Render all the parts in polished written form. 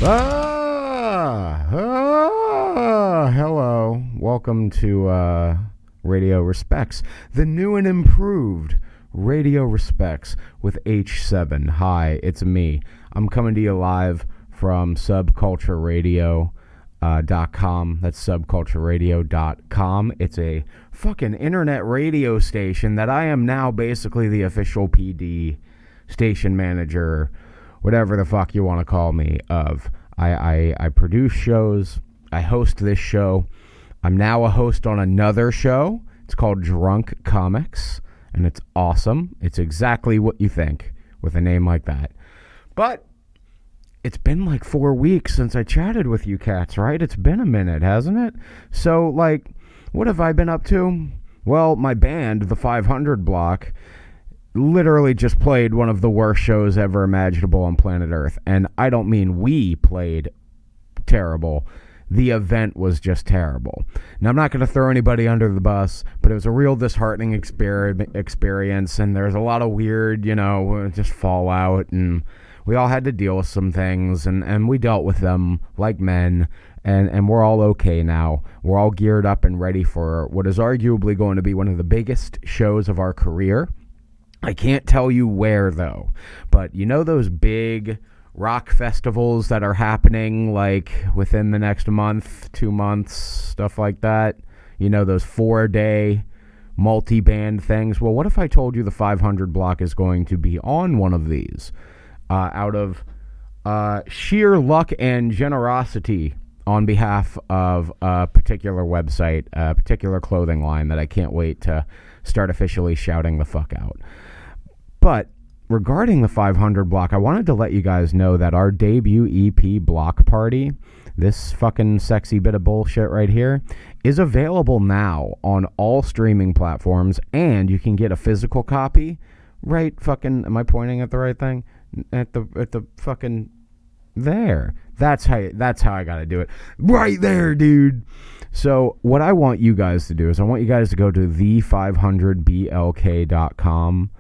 Hello. Welcome to Radio Respects, the new and improved Radio Respects with H7. Hi, it's me. I'm coming to you live from subcultureradio.com. That's subcultureradio.com. It's a fucking internet radio station that I am now basically the official PD station manager, whatever the fuck you want to call me, of. I produce shows. I host this show. I'm now a host on another show. It's called Drunk Comics, and it's awesome. It's exactly what you think with a name like that. But it's been like 4 weeks since I chatted with you cats, right? It's been a minute, hasn't it? So, like, what have I been up to? Well, my band, the 500 Block, literally just played one of the worst shows ever imaginable on planet Earth. And I don't mean we played terrible. The event was just terrible. Now, I'm not going to throw anybody under the bus, but it was a real disheartening experience, and there's a lot of weird, just fallout, and we all had to deal with some things, and we dealt with them like men, and we're all okay now. We're all geared up and ready for what is arguably going to be one of the biggest shows of our career. I can't tell you where, though, but those big rock festivals that are happening like within the next month, 2 months, stuff like that, those 4-day multi-band things. Well, what if I told you the 500 Block is going to be on one of these out of sheer luck and generosity on behalf of a particular website, a particular clothing line that I can't wait to start officially shouting the fuck out. But regarding the 500 Block, I wanted to let you guys know that our debut EP block party, this fucking sexy bit of bullshit right here, is available now on all streaming platforms, and you can get a physical copy right fucking, am I pointing at the right thing? At the fucking there. That's how I gotta do it. Right there, dude. So what I want you guys to do is I want you guys to go to the500blk.com.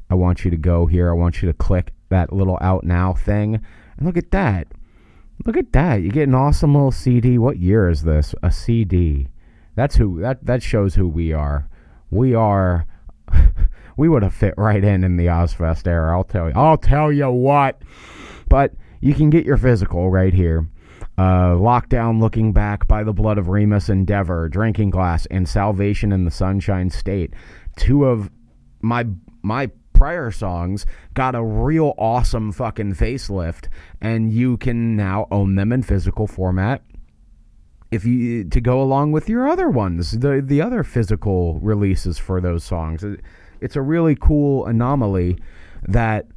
I want you to go here. I want you to click that little out now thing. And look at that. Look at that. You get an awesome little CD. What year is this? A CD. That shows who we are. We are we would have fit right in the Ozfest era. I'll tell you what. But you can get your physical right here. Lockdown, Looking Back, By the Blood of Remus, Endeavor, Drinking Glass, and Salvation in the Sunshine State. Two of my prior songs got a real awesome fucking facelift, and you can now own them in physical format to go along with your other ones, the other physical releases for those songs. It's a really cool anomaly that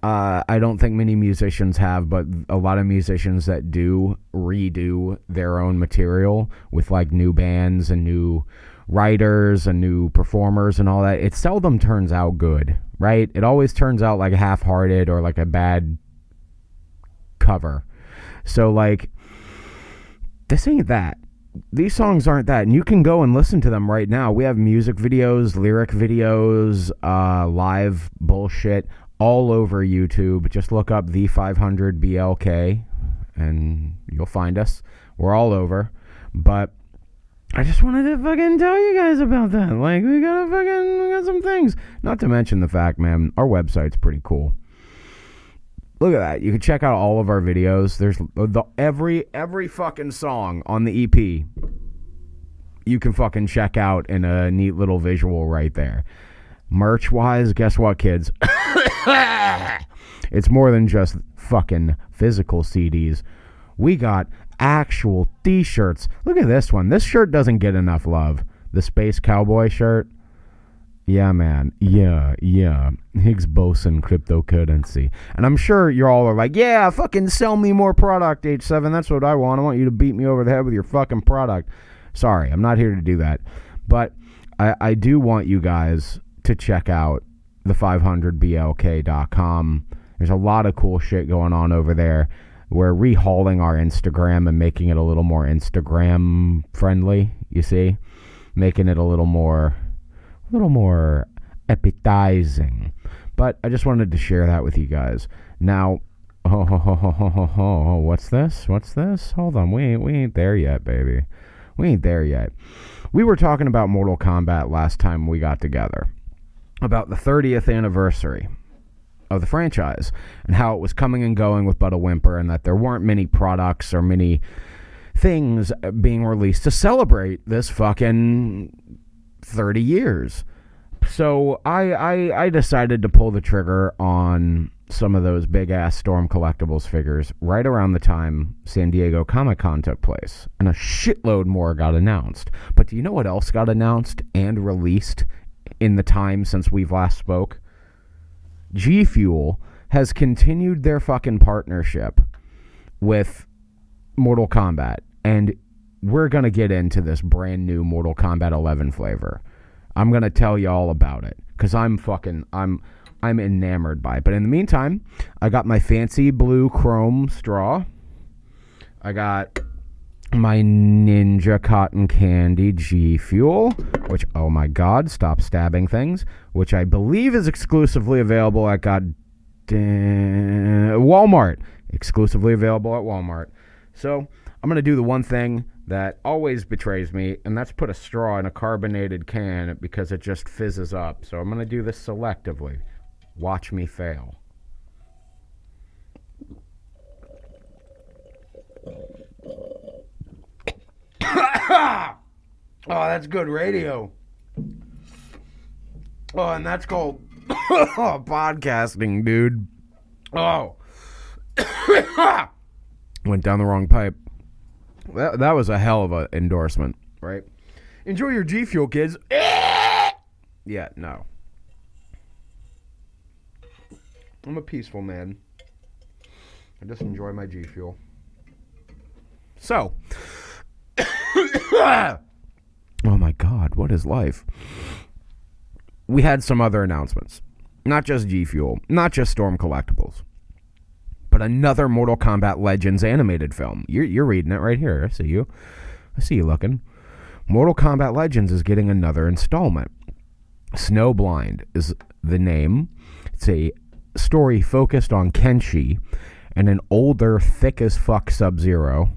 I don't think many musicians have, but a lot of musicians that do redo their own material with like new bands and new writers and new performers and all that, it seldom turns out good, right? It always turns out like half-hearted or like a bad cover. So like, this ain't that. These songs aren't that, and you can go and listen to them right now. We have music videos, lyric videos, live bullshit all over YouTube. Just look up the 500 BLK and you'll find us. We're all over. But I just wanted to fucking tell you guys about that. Like, we got some things. Not to mention the fact, man, our website's pretty cool. Look at that. You can check out all of our videos. There's every fucking song on the EP you can fucking check out in a neat little visual right there. Merch-wise, guess what, kids? It's more than just fucking physical CDs. We got actual t-shirts. Look at this one. This shirt doesn't get enough love. The Space Cowboy shirt. Yeah, man. Yeah. Higgs boson cryptocurrency. And I'm sure you all are like, yeah, fucking sell me more product, H7. That's what I want. I want you to beat me over the head with your fucking product. Sorry, I'm not here to do that. But I do want you guys to check out the 500blk.com. There's a lot of cool shit going on over there. We're rehauling our Instagram and making it a little more Instagram friendly, you see? Making it a little more appetizing. But I just wanted to share that with you guys. Now, Oh, what's this? What's this? Hold on, we ain't there yet, baby. We ain't there yet. We were talking about Mortal Kombat last time we got together, about the 30th anniversary of the franchise and how it was coming and going with but a whimper, and that there weren't many products or many things being released to celebrate this fucking 30 years. So I decided to pull the trigger on some of those big-ass Storm Collectibles figures right around the time San Diego Comic-Con took place. And a shitload more got announced. But do you know what else got announced and released in the time since we've last spoke? G Fuel has continued their fucking partnership with Mortal Kombat. And we're going to get into this brand new Mortal Kombat 11 flavor. I'm going to tell you all about it because I'm enamored by it. But in the meantime, I got my fancy blue chrome straw. I got my Ninja Cotton Candy G Fuel, which, oh my God, stop stabbing things, which I believe is exclusively available at Walmart. Exclusively available at Walmart. So I'm going to do the one thing that always betrays me, and that's put a straw in a carbonated can because it just fizzes up. So I'm going to do this selectively. Watch me fail. Oh, that's good radio. Oh, and that's called podcasting, dude. Oh. Went down the wrong pipe. That was a hell of an endorsement, right? Enjoy your G Fuel, kids. Yeah, no. I'm a peaceful man. I just enjoy my G Fuel. So. Oh my God, what is life? We had some other announcements. Not just G Fuel, not just Storm Collectibles, but another Mortal Kombat Legends animated film. You're reading it right here. I see you. I see you looking. Mortal Kombat Legends is getting another installment. Snowblind is the name. It's a story focused on Kenshi and an older, thick as fuck Sub-Zero.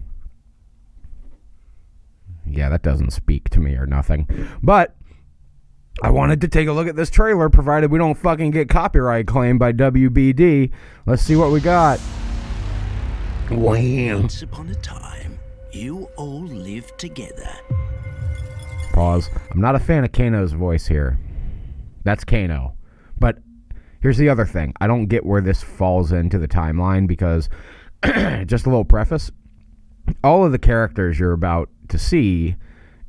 Yeah, that doesn't speak to me or nothing. But I wanted to take a look at this trailer, provided we don't fucking get copyright claimed by WBD. Let's see what we got. Wham. Once upon a time, you all lived together. Pause. I'm not a fan of Kano's voice here. That's Kano. But here's the other thing. I don't get where this falls into the timeline because, just a little preface, all of the characters you're about to see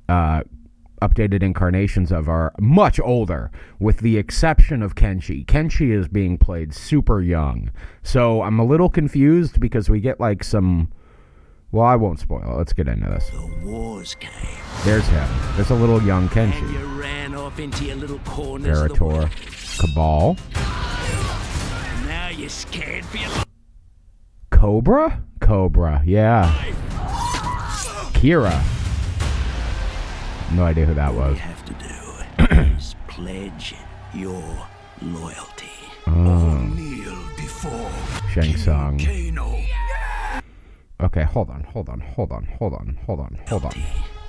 updated incarnations of are much older, with the exception of Kenshi. Kenshi is being played super young. So I'm a little confused because we get like some... Well, I won't spoil it. Let's get into this. The wars came. There's him. There's a little young Kenshi. And you ran off into your little corners of the Veritor. world. Cabal. Now you're scared for your life. Cobra? Cobra, yeah. Kira. No idea who that All was. you have to do is pledge your loyalty. Kneel before Shang Tsung. Kano. Okay, hold on.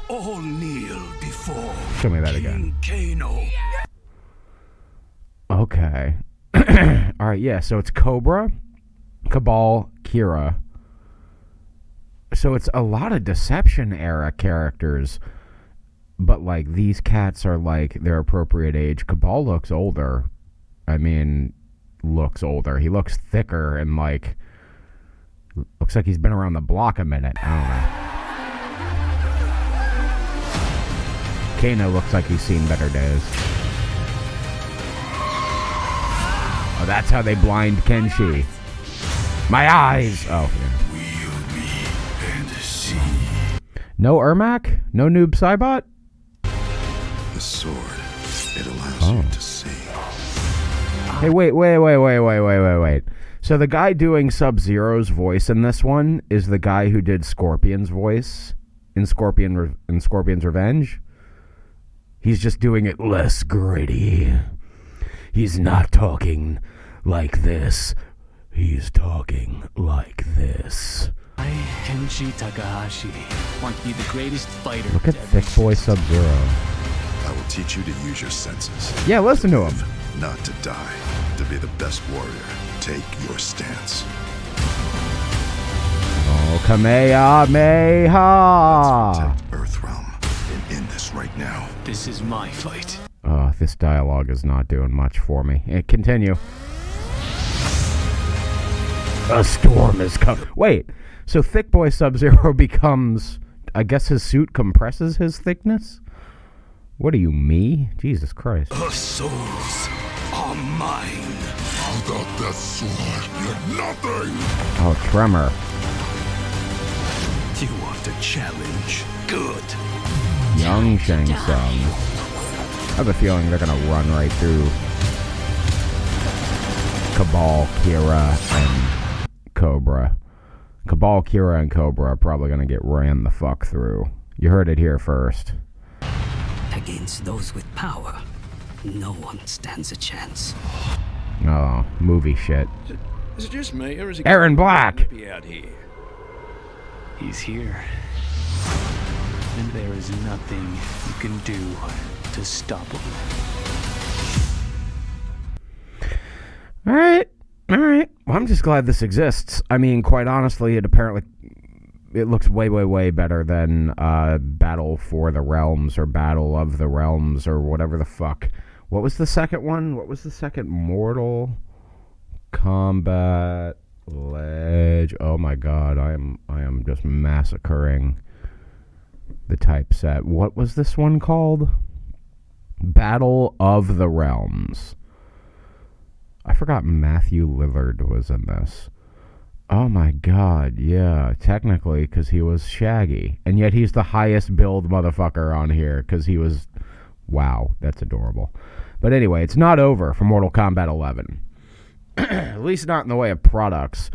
All kneel before Show me that again. Kano. Okay. All right, yeah, so it's Cobra, Cabal, Kira. So it's a lot of Deception era characters, but like these cats are like their appropriate age. Cabal looks older. I mean, looks older. He looks thicker and like looks like he's been around the block a minute. I don't know. Kano looks like he's seen better days. Oh, that's how they blind Kenshi. My eyes. Oh, yeah. Wield me and see. No Ermac? No Noob Saibot? The sword. It allows you to see. Hey, wait. So the guy doing Sub-Zero's voice in this one is the guy who did Scorpion's voice in Scorpion's Revenge. He's just doing it less gritty. He's not talking like this. He's talking like this. I, Kenshi Takahashi, want to be the greatest fighter. Look at to ever Thick Boy exist. Sub-Zero. I will teach you to use your senses. Yeah, listen to him. Not to die. To be the best warrior. Take your stance. Oh, Kamehameha! Let's protect Earthrealm and end this right now. This is my fight. This dialogue is not doing much for me. Continue. A storm is coming. Wait, so Thick Boy Sub-Zero becomes... I guess his suit compresses his thickness? What are you, me? Jesus Christ. The souls are mine. Without that sword, you're nothing! Oh, Tremor. You want a challenge? Good. Young Shang Tsung. I have a feeling they're gonna run right through Cabal, Kira, and Cobra. Cabal, Kira, and Cobra are probably gonna get ran the fuck through. You heard it here first. Against those with power, no one stands a chance. Oh, movie shit. Is it just me, or is it Aaron Black! be out here? He's here. And there is nothing you can do to stop him. Alright. Well, I'm just glad this exists. I mean, quite honestly, it looks way better than Battle for the Realms or Battle of the Realms or whatever the fuck. What was the second one? What was the second? Mortal Kombat Ledge. Oh my god, I am just massacring the typeset. What was this one called? Battle of the Realms. I forgot Matthew Lillard was in this. Oh my god, yeah, technically, because he was Shaggy. And yet he's the highest billed motherfucker on here, because he was... Wow, that's adorable. But anyway, it's not over for Mortal Kombat 11. At least not in the way of products.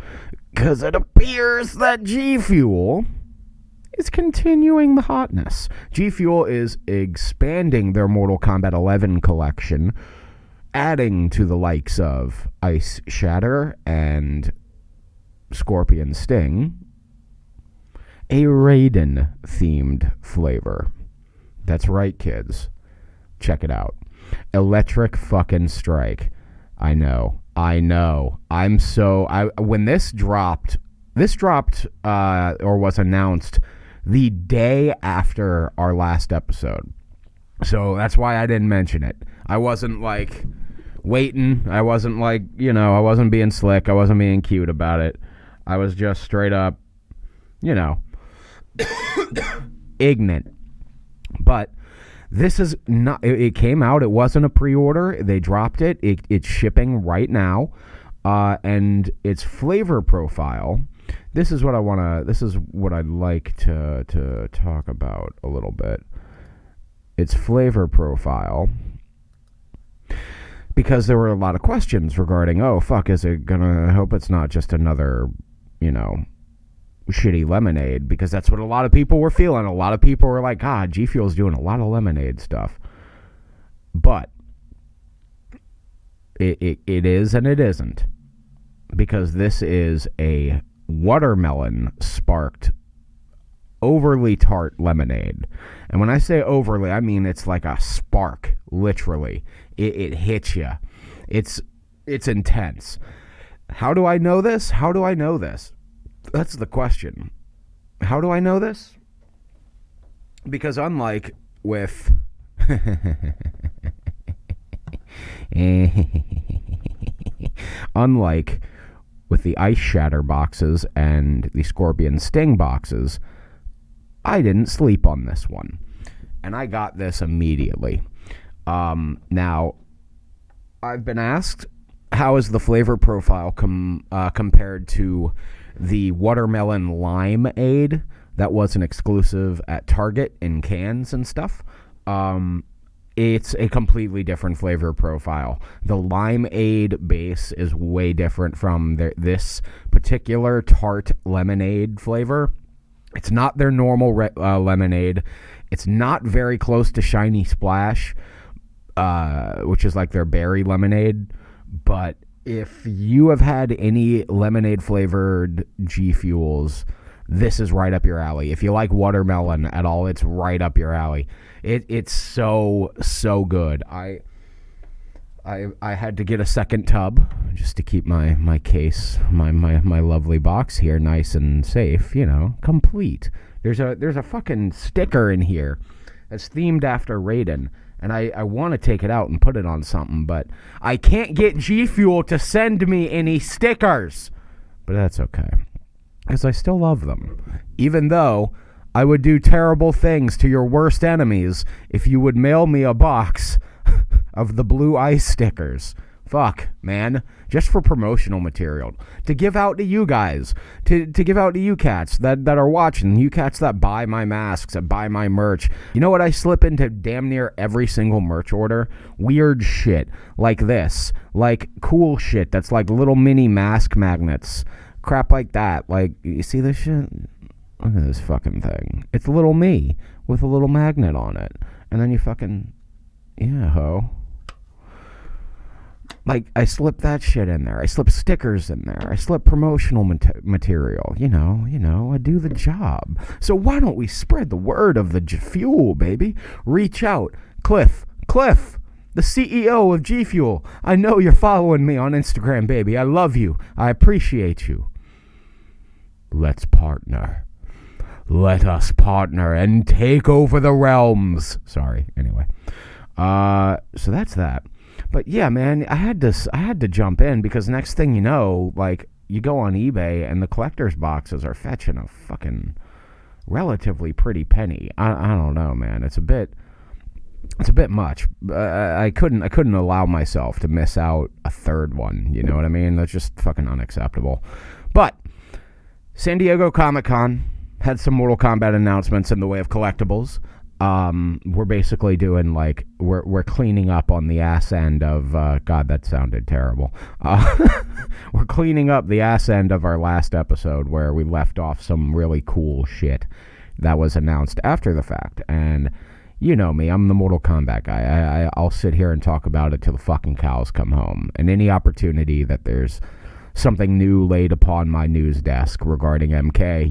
Because it appears that G Fuel is continuing the hotness. G Fuel is expanding their Mortal Kombat 11 collection, adding to the likes of Ice Shatter and Scorpion Sting a Raiden-themed flavor. That's right, kids. Check it out. Electric fucking Strike. I know. When this dropped or was announced the day after our last episode. So that's why I didn't mention it. I wasn't like waiting. I wasn't like, I wasn't being slick. I wasn't being cute about it. I was just straight up, ignorant. But this is not, it came out. It wasn't a pre-order. They dropped it. It's shipping right now. And its flavor profile. This is what I'd like to talk about a little bit. Its flavor profile. Because there were a lot of questions regarding, I hope it's not just another, shitty lemonade, because that's what a lot of people were feeling. A lot of people were like, G Fuel's doing a lot of lemonade stuff. But it is and it isn't. Because this is a watermelon sparked overly tart lemonade. And when I say overly, I mean it's like a spark, literally. It hits you. It's intense. How do I know this? That's the question. How do I know this? Because unlike with the Ice Shatter boxes and the Scorpion Sting boxes, I didn't sleep on this one. And I got this immediately. Now, I've been asked, how is the flavor profile compared to the watermelon limeade that was an exclusive at Target in cans and stuff? It's a completely different flavor profile. The limeade base is way different from this particular tart lemonade flavor. It's not their normal lemonade. It's not very close to Shiny Splash, which is like their berry lemonade, but if you have had any lemonade flavored G Fuels, this is right up your alley. If you like watermelon at all, it's right up your alley. It's so good. I had to get a second tub just to keep my case, my lovely box here nice and safe, complete. There's a fucking sticker in here that's themed after Raiden. And I want to take it out and put it on something, but I can't get G Fuel to send me any stickers. But that's okay, because I still love them. Even though I would do terrible things to your worst enemies if you would mail me a box of the blue ice stickers. Fuck, man. Just for promotional material. To give out to you guys. To give out to you cats that are watching. You cats that buy my masks, that buy my merch. You know what I slip into damn near every single merch order? Weird shit. Like this. Like cool shit that's like little mini mask magnets. Crap like that. Like, you see this shit? Look at this fucking thing. It's little me with a little magnet on it. And then you fucking... Yeah, ho. Like, I slip that shit in there. I slip stickers in there. I slip promotional material. You know, I do the job. So why don't we spread the word of the Fuel, baby? Reach out. Cliff, the CEO of G Fuel. I know you're following me on Instagram, baby. I love you. I appreciate you. Let's partner. Let us partner and take over the realms. Sorry, anyway. So that's that. But yeah, man, I had to jump in because next thing you know, like, you go on eBay and the collector's boxes are fetching a fucking relatively pretty penny. I don't know, man. It's a bit much. I couldn't allow myself to miss out a third one. You know what I mean? That's just fucking unacceptable. But San Diego Comic-Con had some Mortal Kombat announcements in the way of collectibles. We're basically doing like we're cleaning up on the ass end of God, that sounded terrible. We're cleaning up the ass end of our last episode where we left off some really cool shit that was announced after the fact. And you know me, I'm the Mortal Kombat guy. I'll sit here and talk about it till the fucking cows come home. And any opportunity that there's something new laid upon my news desk regarding MK,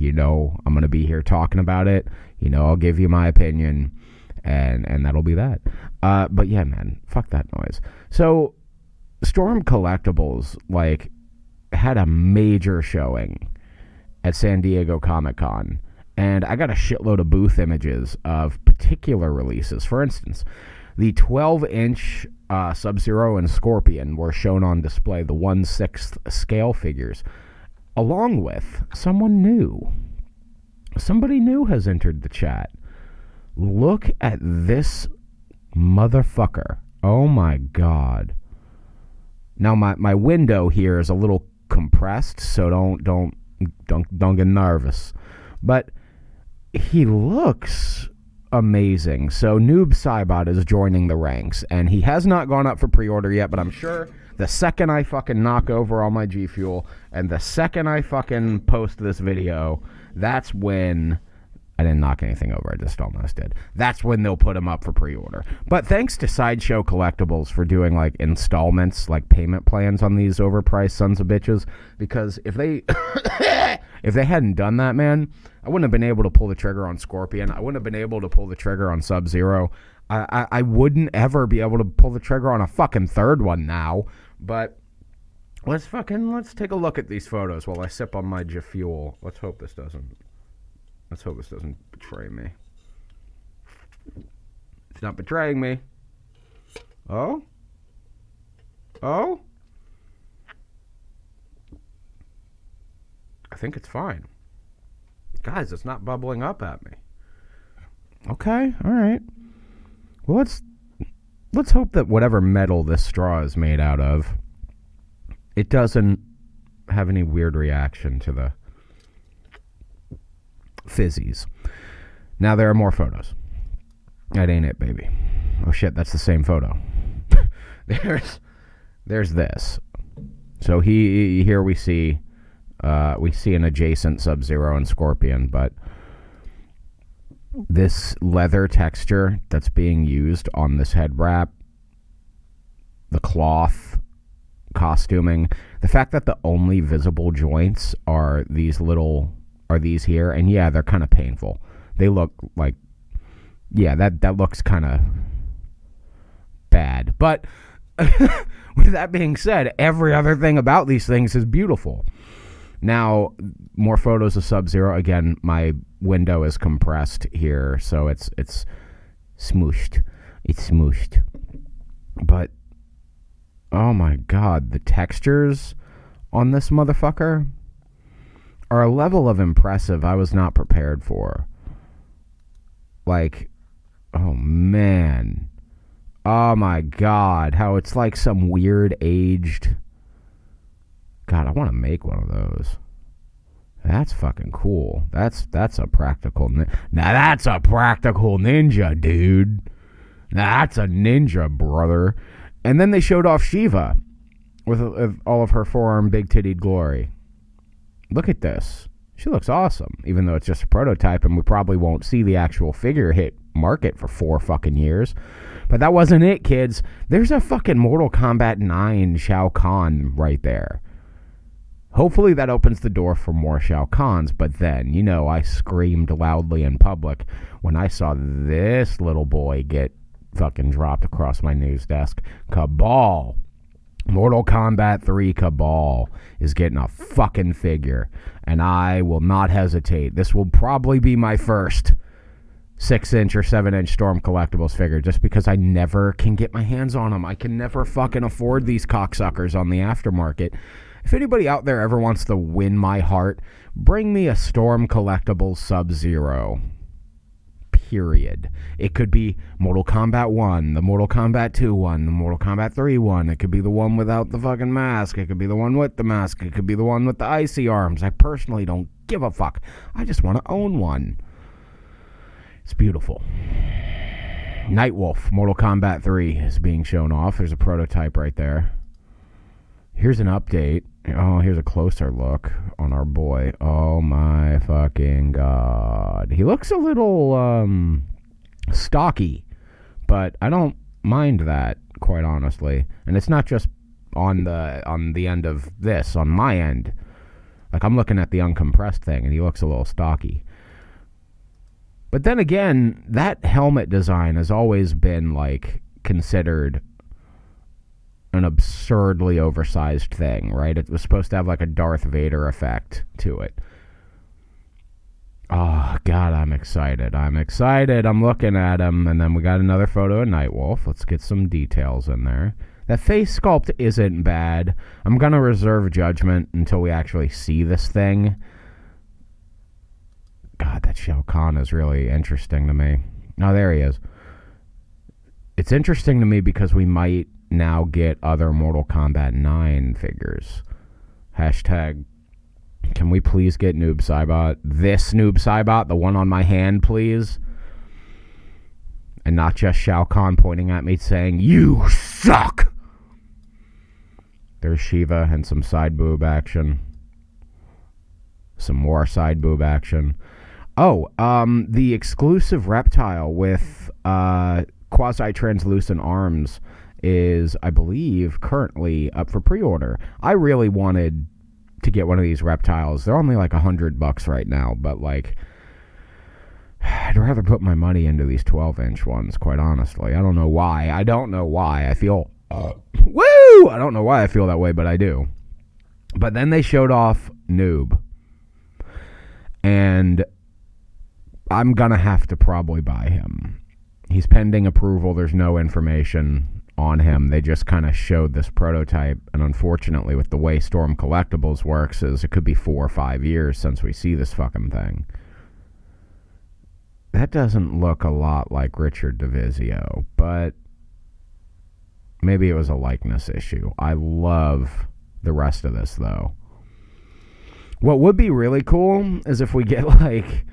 I'm going to be here talking about it. I'll give you my opinion, and that'll be that. But yeah, man, fuck that noise. So, Storm Collectibles, like, had a major showing at San Diego Comic-Con, and I got a shitload of booth images of particular releases. For instance, the 12-inch Sub-Zero and Scorpion were shown on display, the 1/6 scale figures, along with someone new. Somebody new has entered the chat. Look at this motherfucker. Oh my god. Now my window here is a little compressed, so don't get nervous. But he looks amazing. So Noob Saibot is joining the ranks, and he has not gone up for pre-order yet, but I'm sure the second I fucking knock over all my G Fuel and the second I fucking post this video, that's when... I didn't knock anything over, I just almost did. That's when they'll put them up for pre-order. But thanks to Sideshow Collectibles for doing, like, installments, like payment plans on these overpriced sons of bitches, because if they if they hadn't done that, man, I wouldn't have been able to pull the trigger on Scorpion. I wouldn't have been able to pull the trigger on Sub-Zero. I wouldn't ever be able to pull the trigger on a fucking third one now. But let's take a look at these photos while I sip on my G Fuel. Let's hope this doesn't betray me. It's not betraying me. Oh? I think it's fine. Guys, it's not bubbling up at me. Okay, alright. Well, let's hope that whatever metal this straw is made out of, it doesn't have any weird reaction to the fizzies. Now there are more photos. That ain't it, baby. Oh shit, that's the same photo. There's this. So here we see an adjacent Sub-Zero and Scorpion, but this leather texture that's being used on this head wrap, the cloth, costuming. The fact that the only visible joints are these here, and yeah, they're kind of painful. They look like, yeah, that looks kind of bad. But with that being said, every other thing about these things is beautiful. Now, more photos of Sub-Zero. Again, my window is compressed here, so it's smooshed. It's smooshed. But, oh my god, the textures on this motherfucker are a level of impressive I was not prepared for. Like, oh man. Oh my god, how it's like some weird aged... God, I want to make one of those. That's fucking cool. That's a practical... Now that's a practical ninja, dude. That's a ninja, brother. And then they showed off Shiva with all of her forearm big-tittied glory. Look at this. She looks awesome, even though it's just a prototype, and we probably won't see the actual figure hit market for 4 fucking years. But that wasn't it, kids. There's a fucking Mortal Kombat 9 Shao Kahn right there. Hopefully that opens the door for more Shao Kahns, but then, you know, I screamed loudly in public when I saw this little boy get fucking dropped across my news desk. Cabal. Mortal Kombat 3 Cabal is getting a fucking figure, and I will not hesitate. This will probably be my first 6-inch or 7-inch Storm Collectibles figure, just because I never can get my hands on them. I can never fucking afford these cocksuckers on the aftermarket. If anybody out there ever wants to win my heart, bring me a Storm Collectibles Sub-Zero. Period. It could be Mortal Kombat 1, the Mortal Kombat 2 one, the Mortal Kombat 3 one. It could be the one without the fucking mask. It could be the one with the mask. It could be the one with the icy arms. I personally don't give a fuck. I just want to own one. It's beautiful. Nightwolf, Mortal Kombat 3 is being shown off. There's a prototype right there. Here's an update. Oh, here's a closer look on our boy. Oh my fucking god. He looks a little stocky, but I don't mind that, quite honestly. And it's not just on the end of this, on my end. Like, I'm looking at the uncompressed thing, and he looks a little stocky. But then again, that helmet design has always been, like, considered an absurdly oversized thing, right? It was supposed to have, like, a Darth Vader effect to it. Oh, God, I'm excited. I'm looking at him, and then we got another photo of Nightwolf. Let's get some details in there. That face sculpt isn't bad. I'm going to reserve judgment until we actually see this thing. God, that Shao Kahn is really interesting to me. Oh, there he is. It's interesting to me because we might now get other Mortal Kombat 9 figures. Hashtag, can we please get Noob Saibot? This Noob Saibot, the one on my hand, please. And not just Shao Kahn pointing at me saying, "You suck!" There's Shiva and some side boob action. Some more side boob action. Oh, the exclusive reptile with quasi-translucent arms is, I believe, currently up for pre-order. I really wanted to get one of these reptiles. They're only like $100 right now, but like, I'd rather put my money into these 12-inch ones, quite honestly. I don't know why. I feel woo! I don't know why I feel that way, but I do. But then they showed off Noob, and I'm gonna have to probably buy him. He's pending approval. There's no information on him. They just kind of showed this prototype, and unfortunately, with the way Storm Collectibles works, is it could be 4 or 5 years since we see this fucking thing. That doesn't look a lot like Richard DeVizio, but maybe it was a likeness issue. I love the rest of this, though. What would be really cool is if we get, like,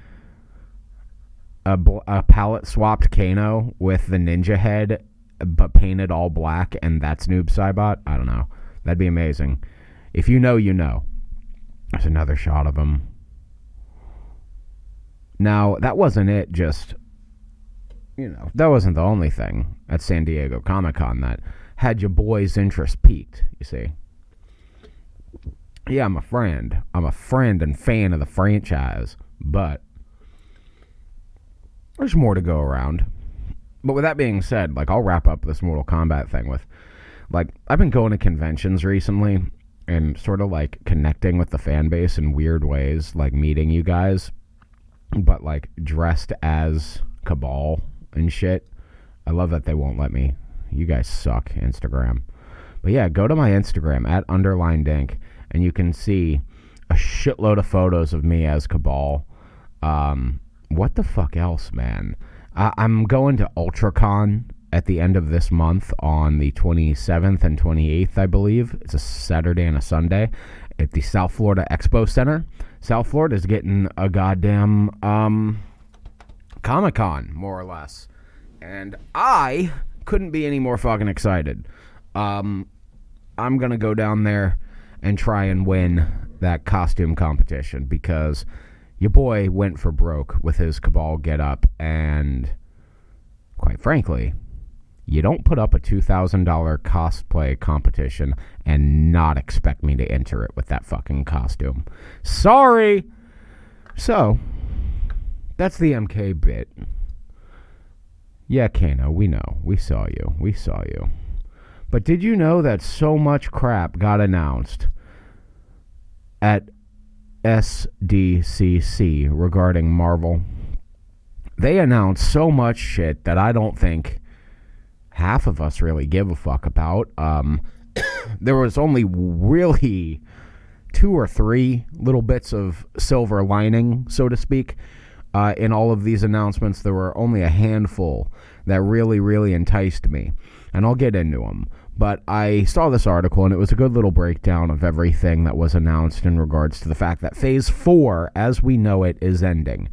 a palette swapped Kano with the ninja head, but painted all black, and that's Noob Saibot. I don't know. That'd be amazing. If you know, you know. There's another shot of him. Now, that wasn't it, just, you know, that wasn't the only thing at San Diego Comic-Con that had your boy's interest piqued, you see. Yeah, I'm a friend. I'm a friend and fan of the franchise, but there's more to go around. But with that being said, like, I'll wrap up this Mortal Kombat thing with, like, I've been going to conventions recently and sort of, like, connecting with the fan base in weird ways, like meeting you guys, but, like, dressed as Cabal and shit. I love that they won't let me. You guys suck, Instagram. But yeah, go to my Instagram, @_dink, and you can see a shitload of photos of me as Cabal. What the fuck else, man? I'm going to UltraCon at the end of this month on the 27th and 28th, I believe. It's a Saturday and a Sunday at the South Florida Expo Center. South Florida is getting a goddamn Comic-Con, more or less. And I couldn't be any more fucking excited. I'm going to go down there and try and win that costume competition because your boy went for broke with his Cabal getup, and quite frankly, you don't put up a $2,000 cosplay competition and not expect me to enter it with that fucking costume. Sorry! So, that's the MK bit. Yeah, Kano, we know. We saw you. We saw you. But did you know that so much crap got announced at SDCC regarding Marvel? They announced so much shit that I don't think half of us really give a fuck about. There was only really 2 or 3 little bits of silver lining, so to speak, in all of these announcements. There were only a handful that really, really enticed me, and I'll get into them. But I saw this article, and it was a good little breakdown of everything that was announced in regards to the fact that Phase 4, as we know it, is ending.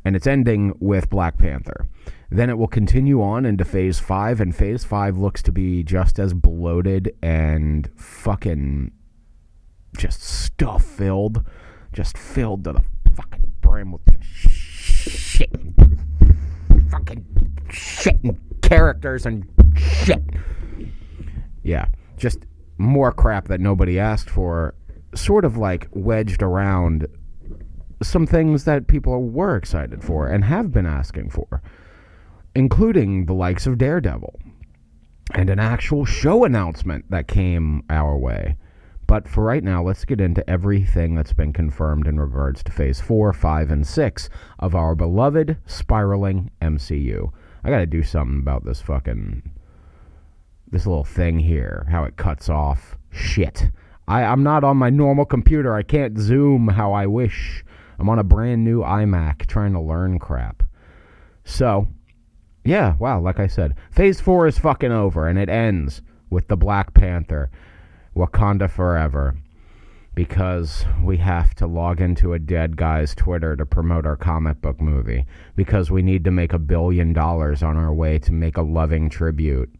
And it's ending with Black Panther. Then it will continue on into Phase 5, and Phase 5 looks to be just as bloated and fucking just stuff-filled. Just filled to the fucking brim with shit. Fucking shit and characters and shit. Yeah, just more crap that nobody asked for, sort of like wedged around some things that people were excited for and have been asking for, including the likes of Daredevil and an actual show announcement that came our way. But for right now, let's get into everything that's been confirmed in regards to Phase 4, 5, and 6 of our beloved spiraling MCU. I gotta do something about this little thing here, how it cuts off shit. I'm not on my normal computer. I can't zoom how I wish. I'm on a brand new iMac trying to learn crap. So, yeah, wow, like I said, Phase 4 is fucking over, and it ends with the Black Panther, Wakanda Forever, because we have to log into a dead guy's Twitter to promote our comic book movie, because we need to make $1 billion on our way to make a loving tribute.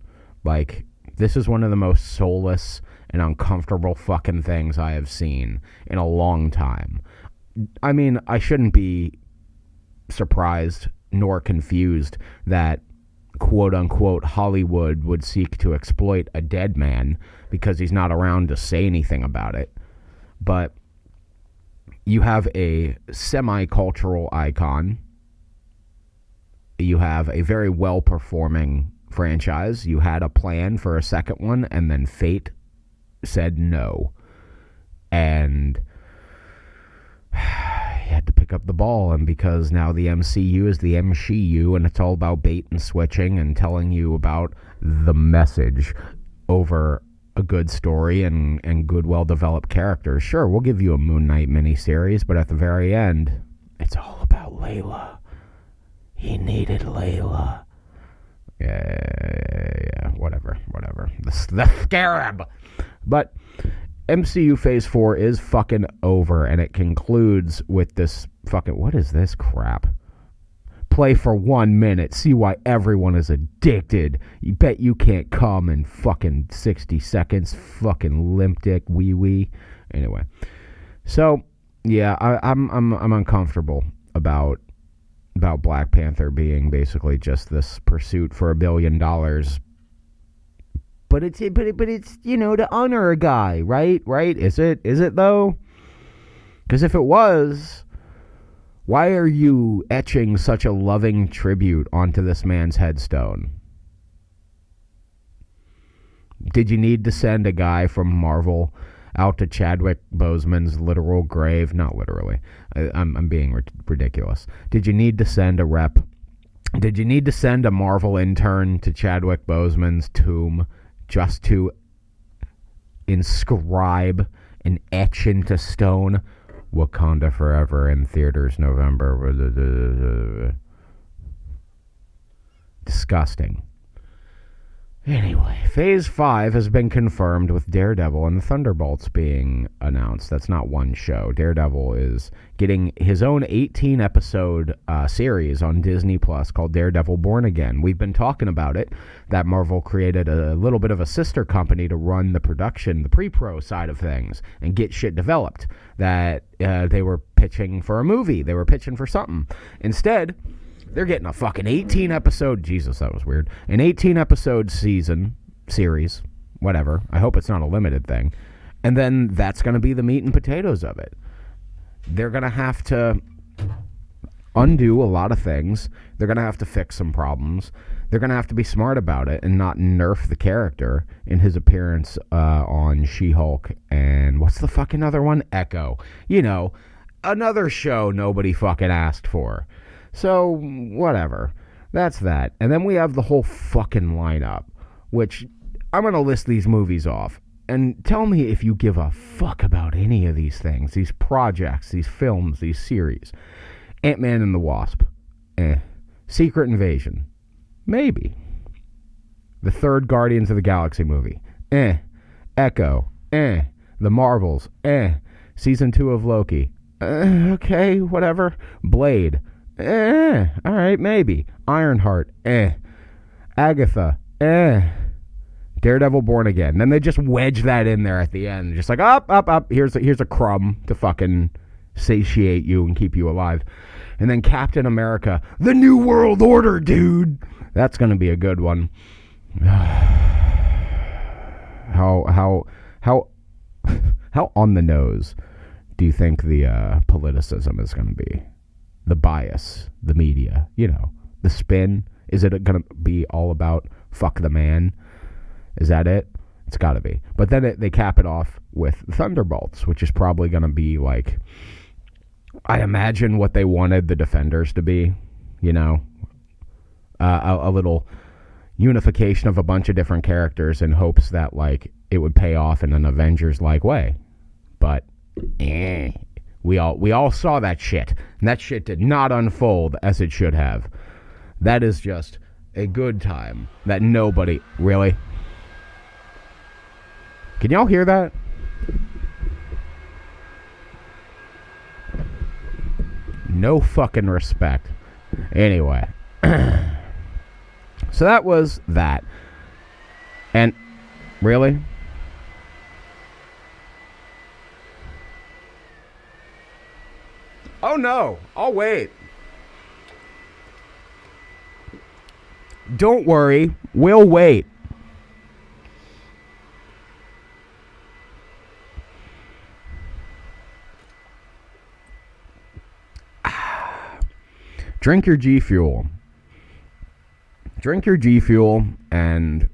Like, this is one of the most soulless and uncomfortable fucking things I have seen in a long time. I mean, I shouldn't be surprised nor confused that quote-unquote Hollywood would seek to exploit a dead man because he's not around to say anything about it. But you have a semi-cultural icon. You have a very well-performing franchise. You had a plan for a second one, and then fate said no. And you had to pick up the ball, and because now the MCU is the MCU, and it's all about bait and switching and telling you about the message over a good story and good, well-developed characters. Sure, we'll give you a Moon Knight miniseries, but at the very end, it's all about Layla. He needed Layla. Yeah, whatever. The Scarab. But MCU Phase 4 is fucking over, and it concludes with this fucking... What is this crap? Play for 1 minute. See why everyone is addicted. You bet you can't come in fucking 60 seconds. Fucking limp dick wee. Anyway. So, yeah, I'm uncomfortable about Black Panther being basically just this pursuit for $1 billion But it's to honor a guy, right? Is it though? Because if it was, why are you etching such a loving tribute onto this man's headstone? Did you need to send a guy from Marvel out to Chadwick Boseman's literal grave? Not literally. I'm being ridiculous. Did you need to send a rep? Did you need to send a Marvel intern to Chadwick Boseman's tomb just to inscribe and etch into stone Wakanda Forever in theaters November? Disgusting. Anyway, Phase 5 has been confirmed with Daredevil and the Thunderbolts being announced. That's not one show. Daredevil is getting his own 18-episode series on Disney Plus called Daredevil Born Again. We've been talking about it, that Marvel created a little bit of a sister company to run the production, the pre-pro side of things, and get shit developed. That they were pitching for a movie. They were pitching for something. Instead, they're getting a fucking 18-episode... Jesus, that was weird. An 18-episode series, whatever. I hope it's not a limited thing. And then that's going to be the meat and potatoes of it. They're going to have to undo a lot of things. They're going to have to fix some problems. They're going to have to be smart about it and not nerf the character in his appearance on She-Hulk and... what's the fucking other one? Echo. Another show nobody fucking asked for. So, whatever. That's that. And then we have the whole fucking lineup, which I'm going to list these movies off. And tell me if you give a fuck about any of these things, these projects, these films, these series. Ant-Man and the Wasp. Secret Invasion. Maybe. The third Guardians of the Galaxy movie. Echo. The Marvels. Season 2 of Loki. Okay, whatever. Blade. All right, maybe. Ironheart, Agatha, Daredevil Born Again. Then they just wedge that in there at the end. Just like, up. Here's a crumb to fucking satiate you and keep you alive. And then Captain America, the New World Order, dude. That's going to be a good one. How on the nose do you think the politicism is going to be? The bias, the media, the spin. Is it going to be all about fuck the man? Is that it? It's got to be. But then they cap it off with Thunderbolts, which is probably going to be like, I imagine what they wanted the Defenders to be, a little unification of a bunch of different characters in hopes that like it would pay off in an Avengers-like way. But, We all saw that shit, and that shit did not unfold as it should have. That is just a good time that nobody... Really? Can y'all hear that? No fucking respect. Anyway. So that was that. And... Really? Oh no, I'll wait. Don't worry, we'll wait. Drink your G Fuel. Drink your G Fuel and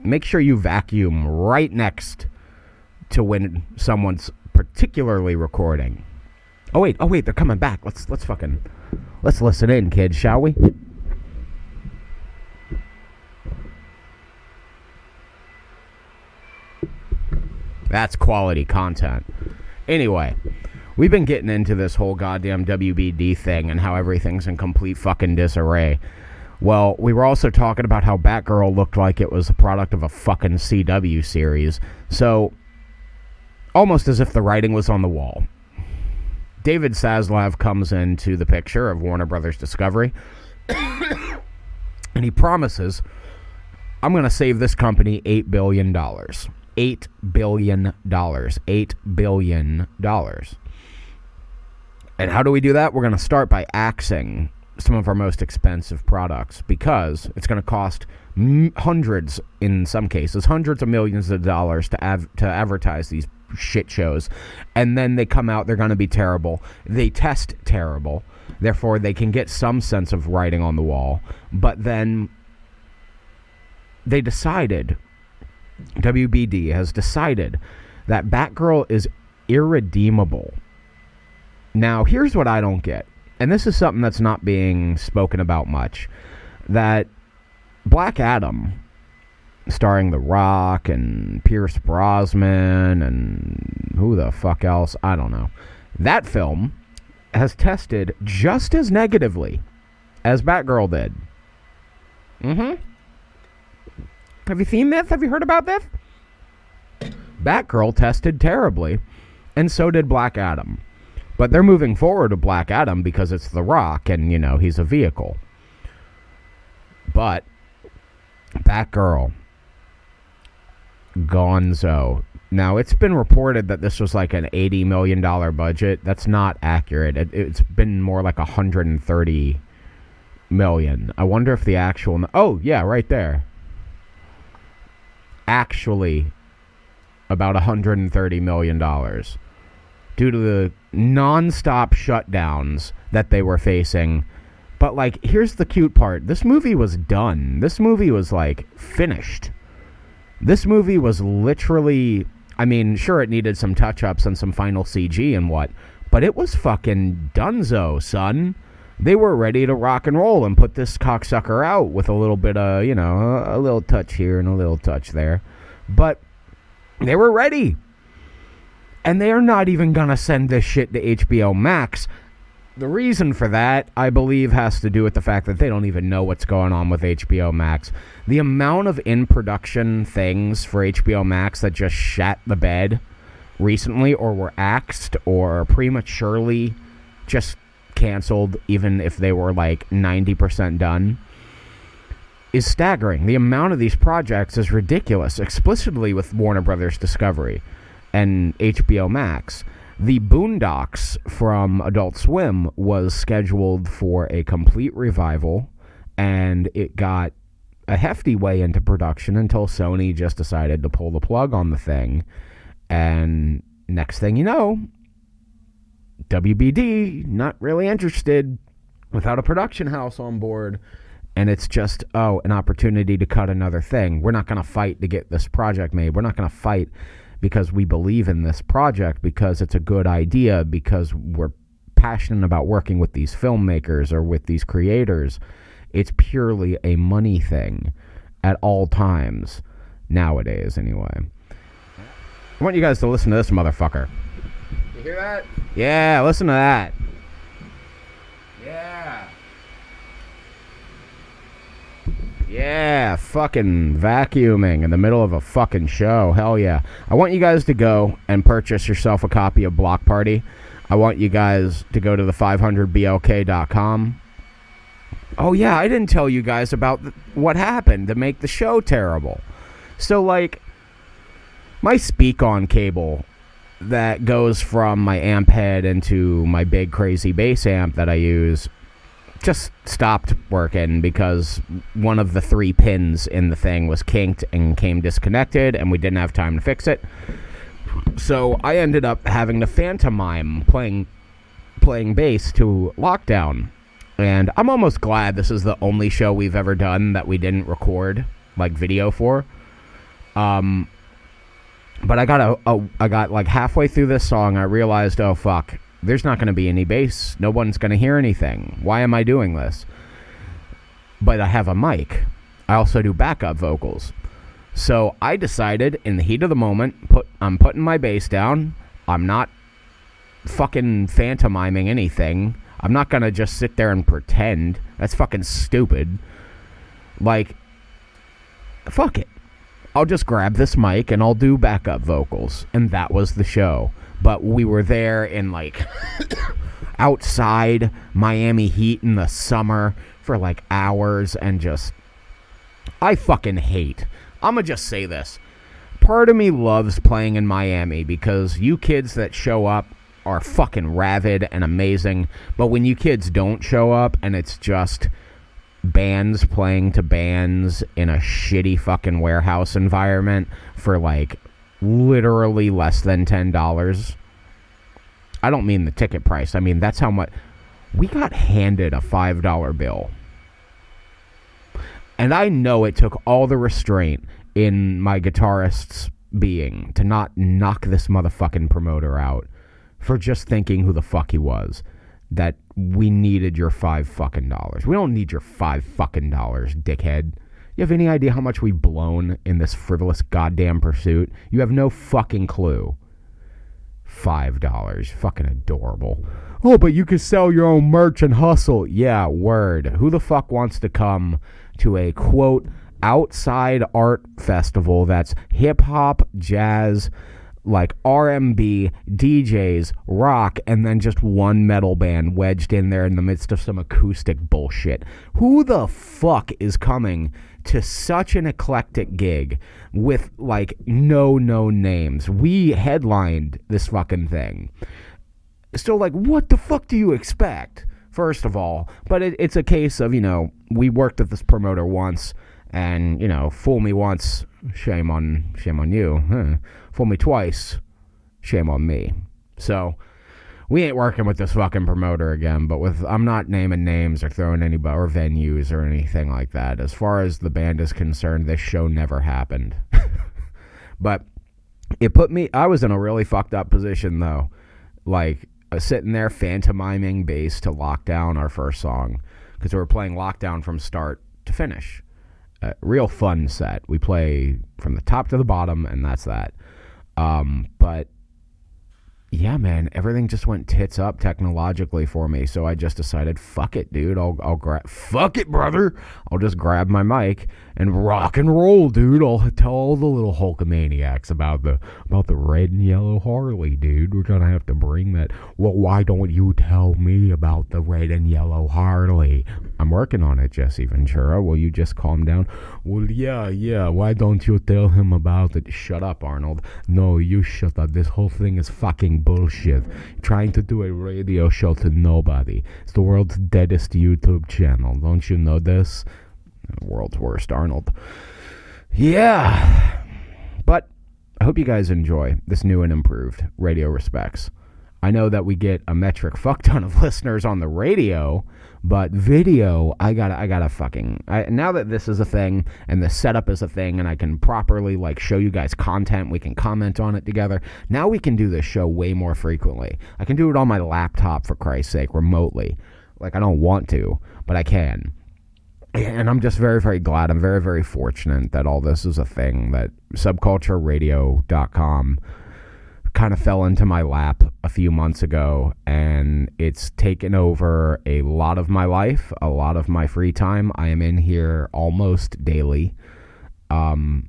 make sure you vacuum right next to when someone's particularly recording. Oh wait, they're coming back. Let's listen in, kids, shall we? That's quality content. Anyway, we've been getting into this whole goddamn WBD thing and how everything's in complete fucking disarray. Well, we were also talking about how Batgirl looked like it was a product of a fucking CW series. So, almost as if the writing was on the wall. David Zaslav comes into the picture of Warner Brothers Discovery, and he promises, I'm going to save this company $8 billion. $8 billion. $8 billion. And how do we do that? We're going to start by axing some of our most expensive products, because it's going to cost hundreds, in some cases, hundreds of millions of dollars to advertise these shit shows. And then they come out, they're going to be terrible. They test terrible. Therefore, they can get some sense of writing on the wall. But then they decided, WBD has decided, that Batgirl is irredeemable. Now, here's what I don't get. And this is something that's not being spoken about much. That Black Adam, starring The Rock and Pierce Brosnan and who the fuck else, I don't know. That film has tested just as negatively as Batgirl did. Have you seen this? Have you heard about this? Batgirl tested terribly, and so did Black Adam. But they're moving forward with Black Adam because it's The Rock, and, you know, he's a vehicle. But Batgirl, gonzo. Now, it's been reported that this was like an $80 million budget. That's not accurate. It's been more like $130 million. I wonder if the actual... Oh, yeah, right there. Actually, about $130 million. Due to the non-stop shutdowns that they were facing. But, like, here's the cute part. This movie was done. This movie was, like, finished. This movie was literally... I mean, sure, it needed some touch-ups and some final CG and what, but it was fucking donezo, son. They were ready to rock and roll and put this cocksucker out with a little bit of, you know, a little touch here and a little touch there. But they were ready. And they are not even gonna send this shit to HBO Max. The reason for that, I believe, has to do with the fact that they don't even know what's going on with HBO Max. The amount of in-production things for HBO Max that just shat the bed recently, or were axed, or prematurely just canceled, even if they were like 90% done, is staggering. The amount of these projects is ridiculous, explicitly with Warner Brothers Discovery and HBO Max. The Boondocks from Adult Swim was scheduled for a complete revival, and it got a hefty way into production until Sony just decided to pull the plug on the thing. And next thing you know, WBD not really interested, without a production house on board, and it's just, an opportunity to cut another thing. We're not going to fight to get this project made. We're not going to fight because we believe in this project, because it's a good idea, because we're passionate about working with these filmmakers or with these creators. It's purely a money thing at all times, nowadays anyway. I want you guys to listen to this motherfucker. You hear that? Yeah, listen to that. Yeah. Yeah, fucking vacuuming in the middle of a fucking show. Hell yeah. I want you guys to go and purchase yourself a copy of Block Party. I want you guys to go to the 500blk.com. Oh yeah, I didn't tell you guys about what happened to make the show terrible. So, like, my speak-on cable that goes from my amp head into my big crazy bass amp that I use just stopped working because one of the 3 pins in the thing was kinked and came disconnected, and we didn't have time to fix it. So I ended up having to pantomime playing bass to Lockdown. And I'm almost glad this is the only show we've ever done that we didn't record, like, video for. But I got like halfway through this song, I realized, oh fuck, there's not going to be any bass. No one's going to hear anything. Why am I doing this? But I have a mic. I also do backup vocals. So I decided, in the heat of the moment, I'm putting my bass down. I'm not fucking pantomiming anything. I'm not going to just sit there and pretend. That's fucking stupid. Like, fuck it. I'll just grab this mic and I'll do backup vocals. And that was the show. But we were there in, like, outside Miami heat in the summer for, like, hours, and just, I fucking hate. I'm gonna just say this. Part of me loves playing in Miami because you kids that show up are fucking rabid and amazing. But when you kids don't show up and it's just bands playing to bands in a shitty fucking warehouse environment for like literally less than $10. I don't mean the ticket price. I mean, that's how much. We got handed a $5 bill. And I know it took all the restraint in my guitarist's being to not knock this motherfucking promoter out for just thinking who the fuck he was. That we needed your $5 fucking. We don't need your $5 fucking, dickhead. You have any idea how much we've blown in this frivolous goddamn pursuit? You have no fucking clue. $5. Fucking adorable. Oh, but you can sell your own merch and hustle. Yeah, word. Who the fuck wants to come to a, quote, outside art festival that's hip-hop, jazz, like R&B, DJs, rock, and then just one metal band wedged in there in the midst of some acoustic bullshit? Who the fuck is coming to such an eclectic gig with, like, no names? We headlined this fucking thing. So, like, what the fuck do you expect, first of all? But it's a case of, we worked with this promoter once, and, fool me once, shame on you. Huh. Fool me twice, shame on me. So, we ain't working with this fucking promoter again, but I'm not naming names or throwing anybody or venues or anything like that. As far as the band is concerned, this show never happened. But it put me, I was in a really fucked up position though. Like, sitting there pantomiming bass to Lockdown, our first song, because we were playing Lockdown from start to finish. Real fun set. We play from the top to the bottom, and that's that. But yeah, man, everything just went tits up technologically for me. So I just decided, fuck it, dude. Fuck it, brother. I'll just grab my mic and rock and roll, dude. I'll tell all the little Hulkamaniacs about the red and yellow Harley, dude. We're gonna have to bring that. Well, why don't you tell me about the red and yellow Harley? I'm working on it, Jesse Ventura. Will you just calm down? Well, yeah. Why don't you tell him about it? Shut up, Arnold. No, you shut up. This whole thing is fucking bullshit. Trying to do a radio show to nobody. It's the world's deadest YouTube channel. Don't you know this? World's worst, Arnold. Yeah. But I hope you guys enjoy this new and improved Radio Respects. I know that we get a metric fuck ton of listeners on the radio, but video, I gotta fucking, now that this is a thing and the setup is a thing and I can properly like show you guys content, we can comment on it together. Now we can do this show way more frequently. I can do it on my laptop, for Christ's sake, remotely. Like, I don't want to, but I can. And I'm just very, very glad. I'm very, very fortunate that all this is a thing, that subcultureradio.com kind of fell into my lap a few months ago, and it's taken over a lot of my life, a lot of my free time. I am in here almost daily, and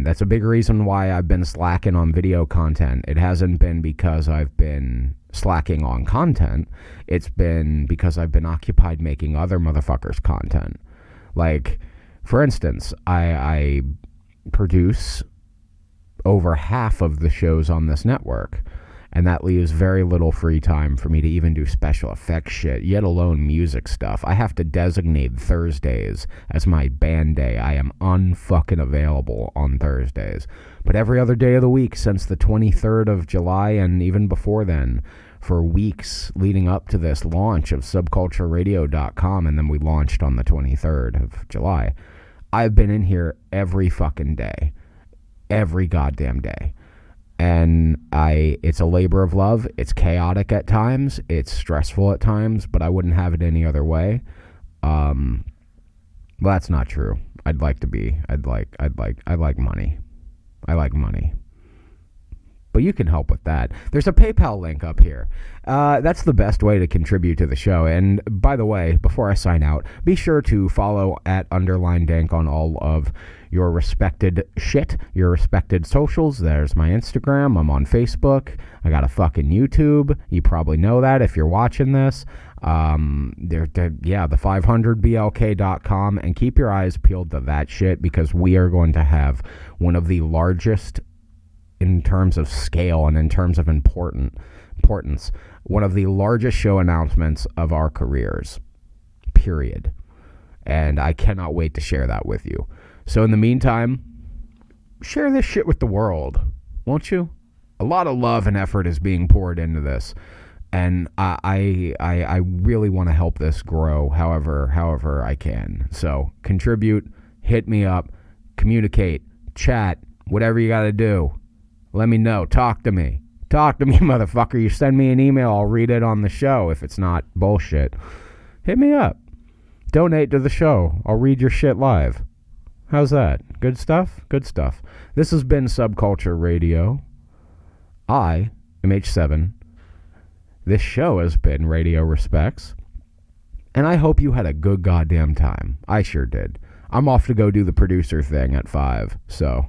that's a big reason why I've been slacking on video content. It hasn't been because I've been slacking on content. It's been because I've been occupied making other motherfuckers' content. Like, for instance, I produce over half of the shows on this network, and that leaves very little free time for me to even do special effects shit, yet alone music stuff. I have to designate Thursdays as my band day. I am unfucking available on Thursdays. But every other day of the week since the 23rd of July, and even before then, for weeks leading up to this launch of subcultureradio.com, and then we launched on the 23rd of July, I've been in here every fucking day. Every goddamn day. And it's a labor of love. It's chaotic at times. It's stressful at times, but I wouldn't have it any other way. Well, that's not true. I like money. I like money. But you can help with that. There's a PayPal link up here. That's the best way to contribute to the show. And by the way, before I sign out, be sure to follow @_dank on all of your respected shit, your respected socials. There's my Instagram. I'm on Facebook. I got a fucking YouTube. You probably know that if you're watching this. The 500blk.com, and keep your eyes peeled to that shit, because we are going to have one of the largest, in terms of scale and in terms of important, importance. One of the largest show announcements of our careers, period. And I cannot wait to share that with you. So in the meantime, share this shit with the world, won't you? A lot of love and effort is being poured into this. And I really want to help this grow however I can. So contribute, hit me up, communicate, chat, whatever you got to do. Let me know. Talk to me. Talk to me, motherfucker. You send me an email, I'll read it on the show if it's not bullshit. Hit me up. Donate to the show. I'll read your shit live. How's that? Good stuff? Good stuff. This has been Subculture Radio. I am H7. This show has been Radio Respects. And I hope you had a good goddamn time. I sure did. I'm off to go do the producer thing at 5. So,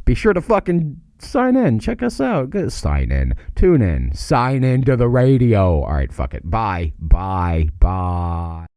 be sure to fucking sign in. Check us out. Sign in. Tune in. Sign in to the radio. All right, fuck it. Bye. Bye. Bye.